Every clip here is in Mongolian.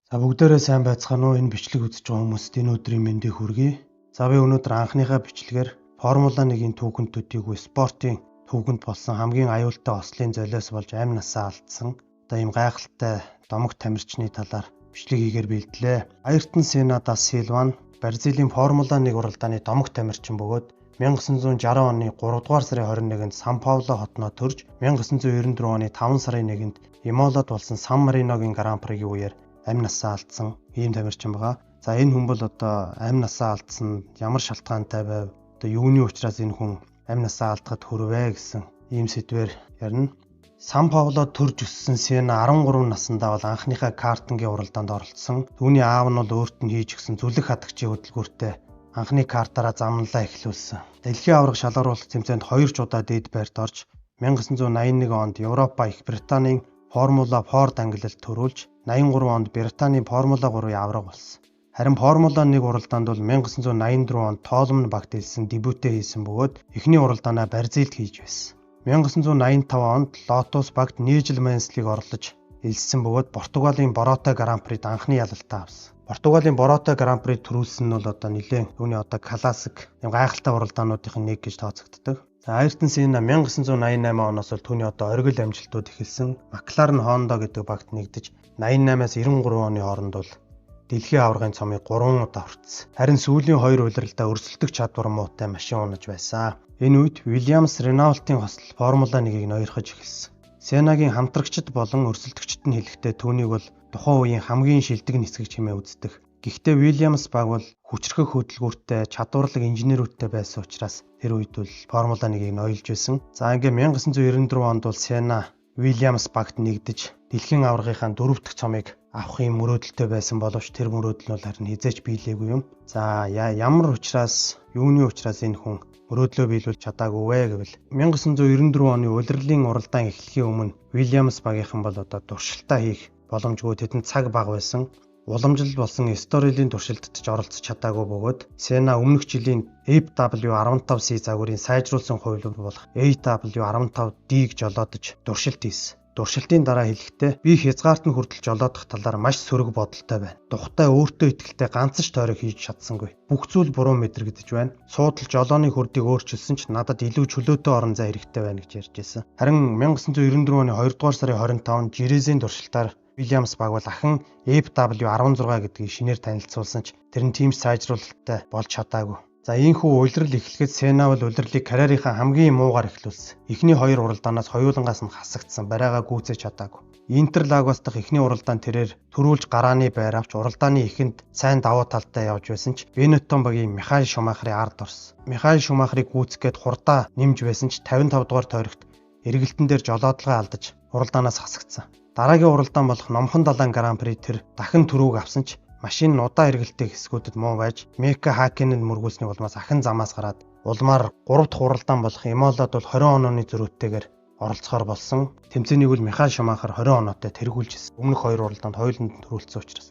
За бүгдээрээ сайн байцгаана уу? Энэ бичлэг үзэж байгаа хүмүүст энэ өдрийн мэндийг хүргэе. За би өнөөдөр анхныхаа бичлэгээр Формула 1-ийн түүхэнд төдийгүй спортын түүхэнд болсон хамгийн аюултай ослын золиос болж амь насаа алдсан одоо ийм гайхалтай домог тамирчны талаар бичлэг хийгээр бэлдлээ. Айртон Сена да Силва нь Бразилийн Формула 1 уралдааны домог тамирчин бөгөөд 1960 оны 3 дугаар сарын 21-нд Сан Пауло хотноо төрж 1994 оны 5 сарын 1-нд Имолад болсон Сан Мариногийн Гран Пригийн үеэр амь насаа алдсан ийм тамирчин байгаа. За энэ хүн бол одоо амь насаа алдсан ямар шалтгаантай байв? Одоо юуны учраас энэ хүн амь насаа алдахад хүрвэ гэсэн ийм сэдвээр ярина. Сан Паулод төрж өссөн Сена 13 наснда бол анхныхаа картингийн уралдаанд оролцсон. Түүний аав нь бол өөрт нь хийж өгсөн зүлэг хадагчийн хөдөлгөөртэй анхны картаараа замналаа эхлүүлсэн. Дэлхийн аварга шалгаруулах тэмцээнд 2 ч удаа дээд байрт орж 1981 онд Европа Их Британийн Формула Форд ангиллалд төрүүлж 83 онд Британийн Формула 3-ын аварга болсон. Харин Формула 1 уралдаанд бол 1984 онд тоолмон багт элсэн дебютээ хийсэн бөгөөд эхний уралдаанаа Бразилд хийж байсан. 1985 онд Lotus багт Nigel Mansell-ыг орлож элссэн бөгөөд Португалийн Борото Гран Прид анхны ялалтаа авсан. Португалийн Борото Гран Прид төрүүлсэн нь бол одоо нэлээд түүний одоо классик юм гайхалтай уралдаануудын нэг гэж тооцогддог. За Айртон Сена 1988 оноос бол түүний одоо оргил амжилтууд эхэлсэн. Макларен Honda гэдэг багт нэгдэж 88-аас 93 оны хооронд бол дэлхийн аваргын цомыг 3 удаа хүртсэн. Харин сүүлийн 2 улиралдаа өрсөлдөх чадвар муутай машин унаж байсан. Энэ үед Williams Renault-ийн хосол Формула 1-ийг ноёрхож эхэлсэн. Сенагийн хамтрагчид болон өрсөлдөгчид нь хэлэхдээ түүнийг бол тухайн үеийн хамгийн шилдэг нисгэгч хэмээн үздэг. Гэхдээ Williams баг бол хүчрхэг хөдөлгөөртэй, чадварлаг инженерүүдтэй байсан учраас тэр үед бол Формула 1-ийг ноёлж байсан. За ингээм 1994 онд бол Сена Williams багт нэгдэж дэлхийн аваргынхаа 4 дахь цомыг авахын мөрөөдөлтэй байсан боловч тэр мөрөөдөл нь бол харин хизээж биелээгүй юм. За ямар учраас, юуны учраас энэ хүн мөрөөдлөө биелүүлж чадаагүй вэ гэвэл 1994 оны улирлын уралдаан эхлэхийн өмнө Williams багийнхан бол одоо туршилтаа хийх боломжгүй тэдэнд цаг бага байсан. Уламжлал болсон Эсторилийн туршилтад ч оролцож чадаагүй бөгөөд Сена өмнөх жилийн AW15C загварын сайжруулсан хувилбар болох AW15D-г жолоодож туршилт хийсэн. Туршилтын дараа хэлэхдээ би хязгаарт нь хүртэл жолоодох талаар маш сөрөг бодолтой байна. Тухтай өөртөө итгэлтэй ганц ч тойрог хийж чадсангүй. Бүх зүйл буруу мэдрэгдэж байна. Суудал жолооны хурдыг өөрчилсөн ч надад илүү чөлөөтэй орон зай хэрэгтэй байна гэж ярьж байсан. Харин 1994 оны 2 дугаар сарын 25-нд Жирезийн туршилтаар Williams баг бол ахин FW16 гэдгийг шинээр танилцуулсан ч тэр нь тийм сайжруулалттай болж чадаагүй. За ийхүү улирал эхлэхэд Сена бол улирлыг карьерийнхаа хамгийн муугаар эхлүүлсэн. Эхний 2 уралдаанаас хоёулангаас нь хасагдсан, барайгаа гүйцээж чадаагүй. Интерлагос дахь эхний уралдаан тэрээр төрүүлж гарааны байр авч уралдааны эхэнд сайн давуу талтай явж байсан ч Benetton багийн Михаэль Шумахерын ард орсон. Михаэль Шумахерыг гүйцэхэд хурдаа нэмж байсан ч 55 дугаар тойрогт эргэлтэн дээр жолоодлагаа алдаж уралдаанаас хасагдсан. Дараагийн уралдаан болох Номхон далайн Гран При тэр дахин түрүүг авсан ч машин нь удаа эргэлтээ хэсгүүдэд муу байж Мека Хакенэнд мөргүүлсний улмаас ахин замаас гараад улмаар 3 дахь уралдаан болох Имолад бол 20 онооны зөрүүтэйгээр оролцохоор болсон. Тэмцээнийг бол Михаэль Шумахер 20 оноотой тэргүүлж ирсэн. Өмнөх 2 уралдаанд хоёуланд төрүүлсэн учраас.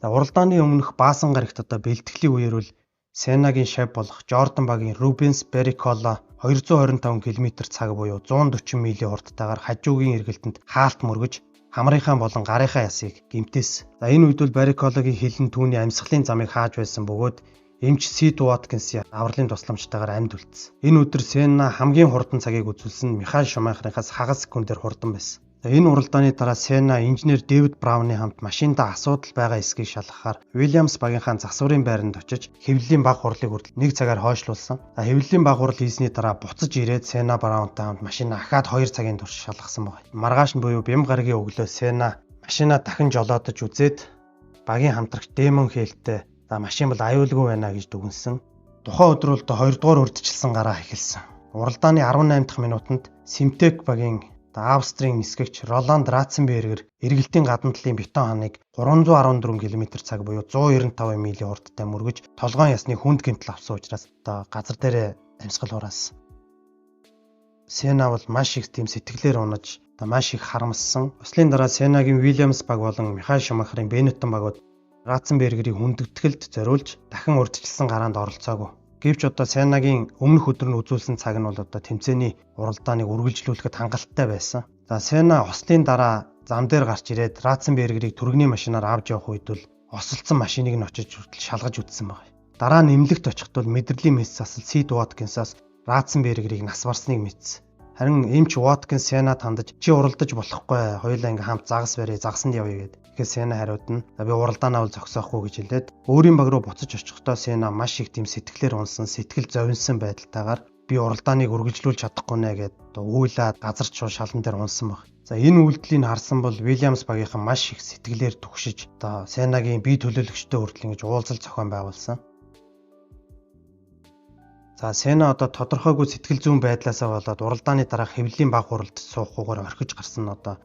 За уралдааны өмнөх баасан гарагт одоо бэлтгэлийн үеэр бол Сенагийн шав болох Jordan багийн Rubens Barrichello 225 км/цаг буюу 140 милийн хурдтайгаар хажуугийн эргэлтэнд хаалт мөргөж хамрынхаа болон гарынхаа ясыг гэмтээсэн. За энэ үед бол Barrichello-гийн хилэн түүний амьсгалын замыг хааж байсан бөгөөд эмч Sid Watkins-ийн авралын тусламжтайгаар амьд үлдсэн. Энэ өдөр Сена хамгийн хурдан цагийг үзүүлсэн Михаэль Шумахерынхаас хагас секундээр хурдан байсан. Энэ уралдааны дараа Сена инженер Дэвид Брауны хамт машиндаа асуудал байгаа эсгийг шалгахаар Williams багийнхаа засварын байранд очиж хэвлэлийн баг хурлыг хүртэл 1 цагаар хойшлуулсан. За хэвлэлийн баг хурал хийсний дараа буцаж ирээд Сена Браунтай хамт машинаа ахаад 2 цагийн турш шалгасан байна. Маргааш нь буюу бям гарагийн өглөө Сена машинаа дахин жолоодож үзээд багийн хамтрагч Damon Hill-тэй за машин бол аюулгүй байна гэж дүгнсэн. Тухайн өдөр бол 2 дугаар урьдчилсан гараа эхэлсэн. Уралдааны 18 дахь минутанд Simtek багийн Австрийн нисгэгч Роланд Ратценбергер эргэлтийн гадна талын бетон ханыг 314 км/цаг буюу 195 милийн хурдтай мөргөж толгоон ясны хүнд гэмтэл авсан учраас одоо газар дээрээ амьсгал хураасан. Сена бол маш их тийм сэтгэлээр унаж маш их харамссан. Ослын дараа Сенагийн Williams баг болон Михаэль Шумахерын Benetton багууд Ратценбергерийг хүндэтгэлд зориулж дахин урьдчилсан гараанд оролцоогүй. Гэвч одоо Сенагийн өмнөх өдөр нь үзүүлсэн цаг нь бол одоо тэмцээний уралдааныг үргэлжлүүлэхэд хангалттай байсан. За Сена ослын дараа зам дээр гарч ирээд Ратценбергерийг түргэний машинаар авч явах үед бол осолцсон машиныг нь очиж хүртэл шалгаж үтсэн байна. Дараа нь эмнэлэгт очиход бол мэдрэлийн мэс засал Сид Ваткинсаас Ратценбергерийг нас барсныг мэдсэн. Харин эмч Ваткинс Сенад хандаж чи уралдаж болохгүй, хоёулаа ингээм хамт загас барья, загсанд явъя гэд. Тэгэхээр Сена хариуд нь би уралдаанаа бол зогсоохгүй гэж хэлээд өөрийн баг руу буцаж очихдоо Сена маш их тийм сэтгэлээр унсан, сэтгэл зовнсон байдалтайгаар би уралдааныг үргэлжлүүлж чадахгүй нэ гэд уйлаад газар чуу шалан дээр унсан баг. За энэ үйлдэлийг харсан бол Вильямс багийнхан маш их сэтгэлээр түгшиж Сенагийн бие төлөөлөгчтэй хүртэл ингэж уулзалт зохион байгуулсан. За Сена тодорхойгүй сэтгэл зүйн байдлаасаа болоод уралдааны дараа хэвлэлийн баг хуралд суухгүйгээр орхиж гарсан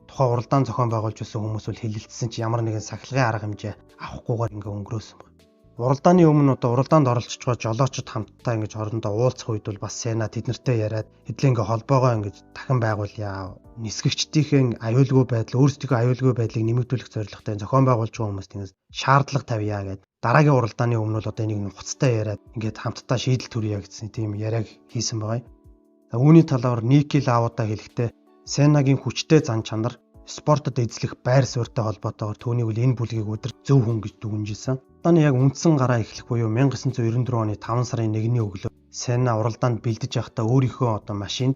тухайн уралдаан зохион байгуулж байсан хүмүүс бол хилэлцсэн чи ямар нэгэн сахилгын арга хэмжээ авахгүйгээр ингээ өнгөрөөсөн баг. Уралдааны өмнө уралдаанд оролцож байгаа жолоочд хамтдаа ингэж хоорондоо уулзах үед бол бас Сена тэднэртэй яриад хэдл ингээ холбоогоо ингэж дахин байгуулъя. Нисгэгчдийн аюулгүй байдал, өөрсдийнхөө аюулгүй байдлыг нэмэгдүүлэх зорилготой зохион байгуулж байгаа хүмүүст ингэж шаардлага тавья гэд. Дараагийн уралдааны өмнө бол энийг нухацтай яриад ингээд хамтдаа шийдэл төрье гэсэн тийм яриаг хийсэн байгаа. За үүний талаар Ники Лауда хэлэхдээ Сенагийн хүчтэй зан чанар спортод эзлэх байр суурьтай холбоотойгоор түүнийг үл энэ бүлгийг өдөр зөв хүн гэж дүгнэжсэн. Уралдааны яг үндсэн гараа эхлэх буюу 1994 оны 5 сарын 1-ний өглөө Сена уралдаанд бэлдэж явахдаа өөрийнхөө машинд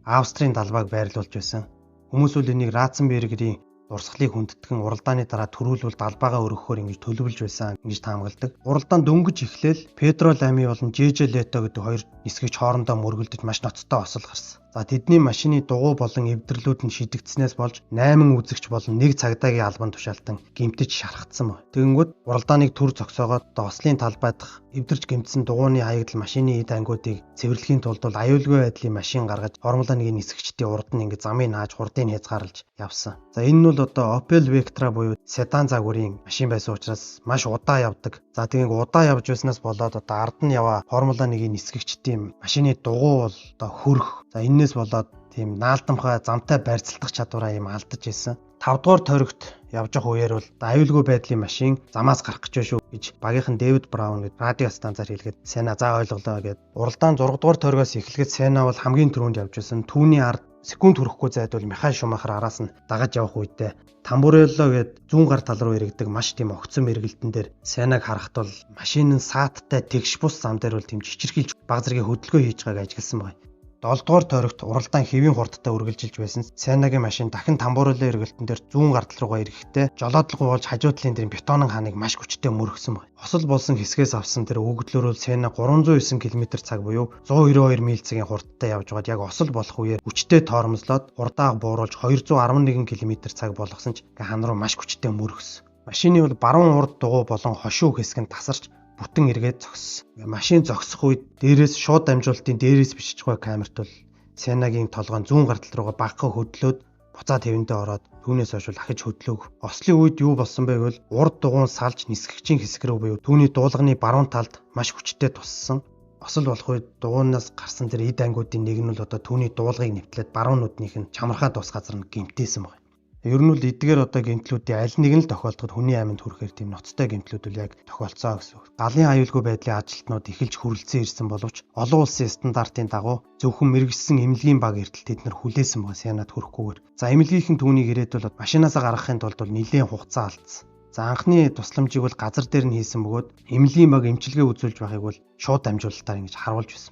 Австрийн далбааг байрлуулж байсан. Хүмүүс үл энийг Ратценбергерийн урсгалыг хүндэтгэн уралдааны дараа төрүүлбэл далбаагаа өргөхөөр ингэж төлөвлөж байсан ингэж таамагладаг. Уралдаан дөнгөж эхлээл Педро Лами болон Жеже Лето гэдэг хоёр нисгэгч хоорондоо мөргөлдөж маш ноцтой осол гарсан. За тэдний машины дугуй болон эвдэрлүүд нь шидэгдснээс болж 8 үзэгч болон 1 цагдаагийн албан тушаалтан гэмтэж шархагдсан байна. Тэгэнгүүт уралдааныг түр зогсоогоод ослын талбай дахь эвдэрч гэмтсэн дугуйны хаягдал машины эд ангиудыг цэвэрлэхийн тулд аюулгүй байдлын машин гаргаж Формула 1-ийн нисгэгчдийн урд нь ингэ замыг нааж хурдыг хязгаарлаж явсан. За энэ нь бол Opel Vectra буюу седан загварын машин байсан учраас маш удаа явдаг. За тэгээд удаа явж байснаас болоод ард нь яваа Формула 1-ийн нисгэгчдийн машины дугуй бол хөрөх. За энээс болоод тийм наалдамхай замтай барьцалдах чадвараа юм алдаж ирсэн. 5 дугаар тойрогт явж явах үеэр бол аюулгүй байдлын машин замаас гарах гэж шүү гэж багийнхан Дэвид Браун радио станцаар хэлгээд Сена за ойлголоо гэд. Уралдаан 6 дугаар тойрогоос эхлэхэд Сена бол хамгийн түрүүнд явж байсан. Түүний ард секунд хүрэхгүй зайдвал Михаэль Шумахер араас нь дагаж явах үедээ Тамбурелло гээд зүүн гар тал руу эргэдэг маш тийм огцон мэргэлтэн дээр Сенаг харахад бол машин нь сааттай тэгш бус зам дээр бол тийм чичирхийлж баг зэргийн хөдөлгөөн хийж байгааг ажигласан байна. 7 дугаар тойрогт уралдаан хэвийн хурдтай үргэлжилж байсан. Сенагийн машин дахин Тамбурелло эргэлтэн дээр зүүн гар тал руугаа ирэхдээ жолоодлого болж хажуу талын дээр бетонын хааныг маш хүчтэй мөргсөн байна. Осол болсон хэсгээс авсан тэр өгөгдлөөрөө Сена 309 км/цаг буюу 192 миль/цагийн хурдтай явж байгаад яг осол болох үеэр хүчтэй тоормослоод хурдаа бууруулж 211 км/цаг болгосон ч хан руу маш хүчтэй мөргсөн. Машины бол баруун урд дугуй болон хошуу хэсэг нь тасарч бүтэн эргээд зогссон. Машин зогсох үед дээрээс шууд дамжуулалтын дээрээс бичиж байгаа камерт бол Сенагийн толгойн зүүн гартал руугаа багхан хөдлөөд буцаа тэвэндээ ороод түүнээс хойш ахиж хөдлөөг. Ослын үед юу болсон бэ гэвэл урд дугуун салж нисгэгчийн хэсэг рүү буюу түүний дуулганы баруун талд маш хүчтэй туссан. Осол болох үед дугуйнаас гарсан тэр эд ангиудын нэг нь бол түүний дуулгыг нэвтлээд баруун нүднийх нь чамархай тус газар нь гэмтээсэн байна. Ер нь бол эдгээр гэмтлүүдийн аль нэг нь л тохиолдоход хүний айманд хүрэхээр тийм ноцтой гэмтлүүд үл яг тохиолцоо гэсэн үг. Галын аюулгүй байдлын ажилтнууд эхэлж хүрэлцэн ирсэн боловч олон улсын стандартын дагуу зөвхөн мэрэгжсэн эмнэлгийн баг эртэл тэд нар хүлээсэн байгаа Сенад хүрэхгүйгээр. За эмнэлгийнхэн түүнийг ирээд бол машинаасаа гаргахын тулд бол нэлээд хугацаа алдсан. За анхны тусламжийг бол газар дээр нь хийсэн бөгөөд эмнэлгийн баг эмчилгээ үзүүлж байгааг бол шууд дамжуулалтаар ингэж харуулж байсан.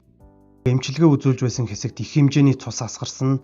Эмчилгээ үзүүлж байсан хэсэгт их хэмжээний цус асгарсан.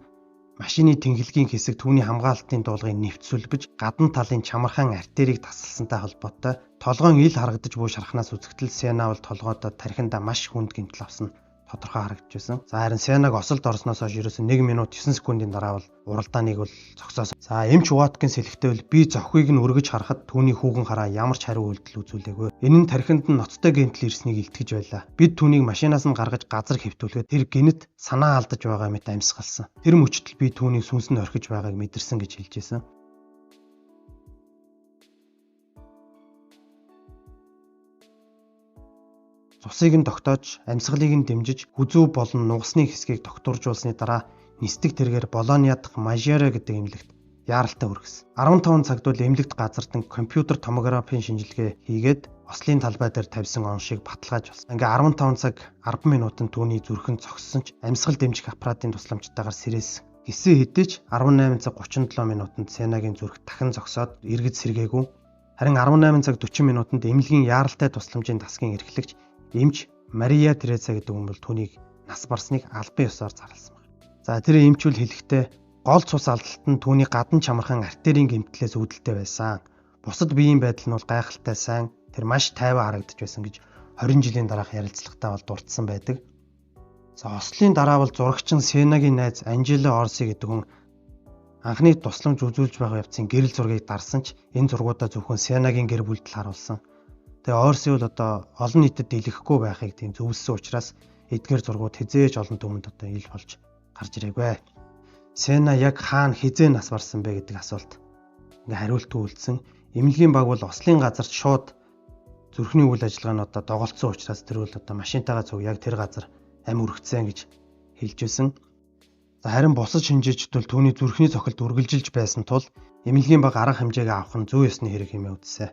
Машины тэнхилгийн хэсэг түүний хамгаалалтын дуулгыг нэвтсүүлбэж гадна талын чамархан артерийг тасалсантай холбоотой толгойн ил харагдаж буй шархнаас үзэгдэл Сена бол толгойдоо тархиндаа маш хүнд гэмтэл авсан тодорхой харагдж байсан. За харин Сенаг осолд орсноос хойш ерөөсөн 1 минут 9 секундын дараа бол уралдааныг бол зогсоосон. За эмч Ваткинс хэлэхдээ бол би зохихыг нь өргөж харахад түүний хүүхэн хараа ямар ч хариу үйлдэл үзүүлээгүй. Энэ нь тархинд нь ноцтой гэмтэл ирснийг илтгэж байлаа. Бид түүнийг машинаас нь гаргаж газар хэвтүүлгээд тэр гинэт санаа алдаж байгаа мэт амьсгалсан. Тэр мөчтөл би түүнийг сүнсэнд орхиж байгааг мэдэрсэн гэж хэлж байсан. Цусыг нь тогтоож, амьсгалыг нь дэмжиж, хүзүү болон нугасны хэсгийг докторжуулсны дараа нисдэг тэргээр Болоня дахь Мажиаро гэдэг эмнэлэгт яаралтай хүргэсэн. 15 цагт бол эмнэлэгт газардан компьютер томографийн шинжилгээ хийгээд ослын талбай дээр тавьсан оншийг баталгааж болсон. Ингээ 15 цаг 10 минутанд түүний зүрхэн зогссон ч амьсгал дэмжих аппаратын тусламжтайгаар сэрээсэн. Гисэн хэдий ч 18 цаг 37 минутанд Сенагийн зүрх дахин зогсоод эргэж сэргээгүй. Харин 18 цаг 40 минутанд эмнэлгийн яаралтай тусламжийн дасгийн эрхлэгч эмч Мария Тереза гэдэг хүн бол түүнийг нас барсныг албан ёсоор зарласан байна. За тэр эмч үл хэлэхдээ гол цус алдалт нь түүний гадна чамархан артерийн гэмтлээс үүдэлтэй байсан. Бусад биеийн байдал нь бол гайхалтай сайн. Тэр маш тайван харагдаж байсан гэж 20 жилийн дараах ярилцлагатаа бол дурдсан байдаг. За Ослын дараа бол зурагчин Сенагийн найз Анжела Орси гэдэг хүн анхны тусламж үзүүлж байгаа явцын гэрэл зургийг дарсан ч энэ зургуудаа зөвхөн Сенагийн гэр бүлд л харуулсан. Тэгээ Орси бол одоо олон нийтэд дэлгэхгүй байхыг тийм зөвлөсөн учраас эдгээр зургууд хизээж олон түмэнд одоо ил болж гарч ирээгүй. Сена яг хаана хизээ нас барсан бэ гэдэг асуулт ингээ хариулт үйлдсэн. Эмнэлгийн баг бол Ослын газарт шууд зүрхний үйл ажиллагаа нь одоо доголдсон учраас тэр бол одоо машинтайгаа зөв яг тэр газар амь үргэцсэн гэж хэлж байсан. За харин бусад шинжээчд бол түүний зүрхний цохилд үргэлжилж байсан тул эмнэлгийн баг арга хэмжээг авах нь зүй ёсны хэрэг хэмээн үзсэн.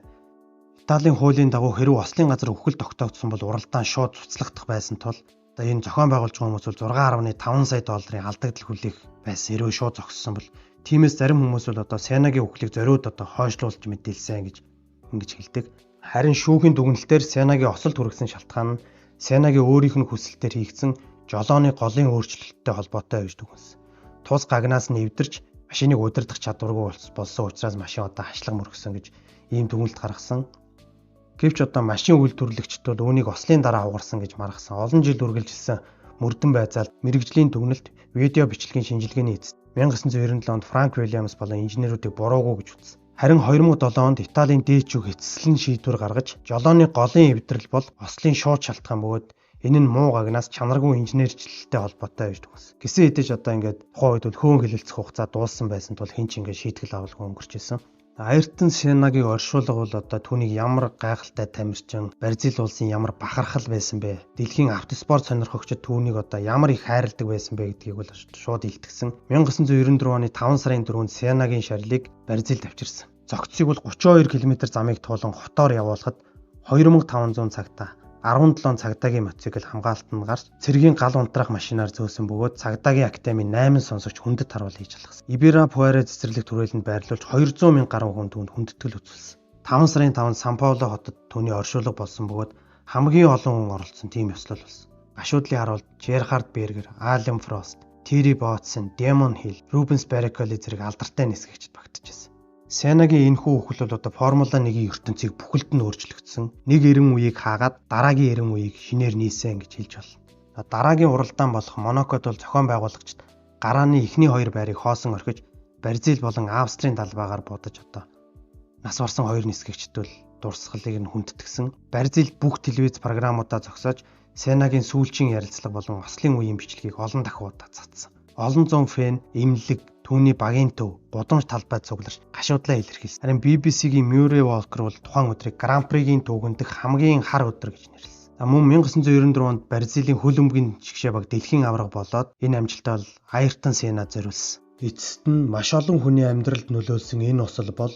Италийн хуулийн дагуу хэрэв Ослын газар үхэл тогтоогдсон бол уралдаан шууд цуцлагдах байсан тул одоо энэ зохион байгуулж байгаа хүмүүс бол 6.5 сая долларын алдагдал хүлээх байсан. Хэрвээ шууд зогссон бол тиймээс зарим хүмүүс бол одоо Сенагийн үхлийг зориуд одоо хойшлуулж мэдээлсэн гэж хэлдэг. Харин шүүхийн дүгнэлтээр Сенагийн осолд хүргэсэн шалтгаан нь Сенагийн өөрийнх нь хүсэлтээр хийгдсэн жолооны голын өөрчлөлттэй холбоотой гэж дүгнэсэн. Тус гагнаас нь эвдэрч машиныг удирдах чадваргүй болсон учраас машин одоо хашлаг мөргсөн гэж ийм дүгнэлт гаргасан. Гэвч одоо машин үйлдвэрлэгчд бол үүнийг Ослын дараа хугарсан гэж маргасан. Олон жил үргэлжилсэн мөрдөн байцаалт мэрэгжлийн дүгнэлт видео бичлэгийн шинжилгээний эцэст 1997 онд Франк Вильямс болон инженеруудыг буруугүй гэж үзсэн. Харин 2007 онд Италийн дээд шүүх эцэслэн шийдвэр гаргаж жолооны голын эвдрэл бол Ослын шууд шалтгаан бөгөөд энэ нь муу гагнаас чанаргүй инженерчлэлтэй холбоотой гэж дүгнэсэн. Гэсэн хэдиж одоо ингээд тухайн үед бол хөөн хэлэлцэх хугацаа дууссан байсан тул хэн ч ингээд шийтгэл авалгүй өнгөрч исэн. Аyrton Сенагийн оршуулга бол одоо түүнийг ямар гайхалтай тамирчин, Бразил улсын ямар бахархал байсан бэ? Дэлхийн автоспорт сонирхогчид түүнийг одоо ямар их хайрладаг байсан бэ гэдгийг бол шууд илтгэсэн. 1994 оны 5 сарын 4-нд Сенагийн шарилыг Бразилд авчирсан. Зогцсыг бол 32 км замыг туулан хотоор явуулахад 2500 цагтаа 17 цагдаагийн мотоцикл хамгаалтанд гарч цэргийн гал унтраах машинаар зөөсөн бөгөөд цагдаагийн академийн 8 сонсогч хүндэт харуул хийж алгасан. Ибира-Пуэре цэцэрлэг түрээлэнд байрлуулж 200 мянган гаруй хүн түүнд хүндэтгэл үзүүлсэн. 5 сарын 5-нд Сан Пауло хотод түүний оршуулга болсон бөгөөд хамгийн олон хүн оролцсон тийм ёслол болсон. Гашуудлын харуулт Жерхард Бергер, Ален Фрост, Терри Ботсон, Демон Хил, Рубенс Барриколи зэрэг алдартай нисгэгчд багтжсэн. Сенагийн энэхүү үхэл бол одоо Формула 1-ийн ертөнцийг бүхэлд нь өөрчлөгдсөн. Нэг эрен үеийг хаагаад дараагийн эрен үеийг шинээр нийсэн гэж хэлж байна. Дараагийн уралдаан болох Монакод бол зохион байгуулагчид гарааны эхний хоёр байрыг хоосон орхиж Бразил болон Австрийн талбайгаар будаж одоо нас барсан хоёр нисгэгчд бол дурсгалыг нь хүндэтгсэн. Бразилд бүх телевиз програмуудаа зогсоож Сенагийн сүүлчийн ярилцлага болон Ослын үеийн бичлэгийг олон дахиудаа цацсан. Олон зуун фэн эмнэлэг түүний багийн төв гудамж талбайд цугларч гашуудлаа илэрхийлсэн. Харин BBC-гийн Murray Walker бол тухайн өдрийг Гран Пригийн төвгөндөх хамгийн хар өдөр гэж нэрлэсэн. Мөн 1994 онд Бразилийн хөл өмгийн жигшээ баг дэлхийн аварга болоод энэ амжилтаа бол Ayrton Senna зориулсан. Эцэст нь маш олон хүний амьдралд нөлөөлсөн энэ осол бол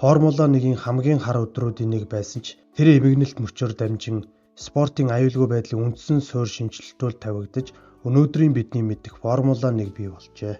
Формула 1-ийн хамгийн хар өдрүүдийн нэг байсан ч тэр эмгэнэлт мөчөөр дамжин спортын аюулгүй байдлын үндсэн суурь шинжилтүүл тавигдаж өнөөдрийн бидний мэддэг Формула 1 бий болжээ.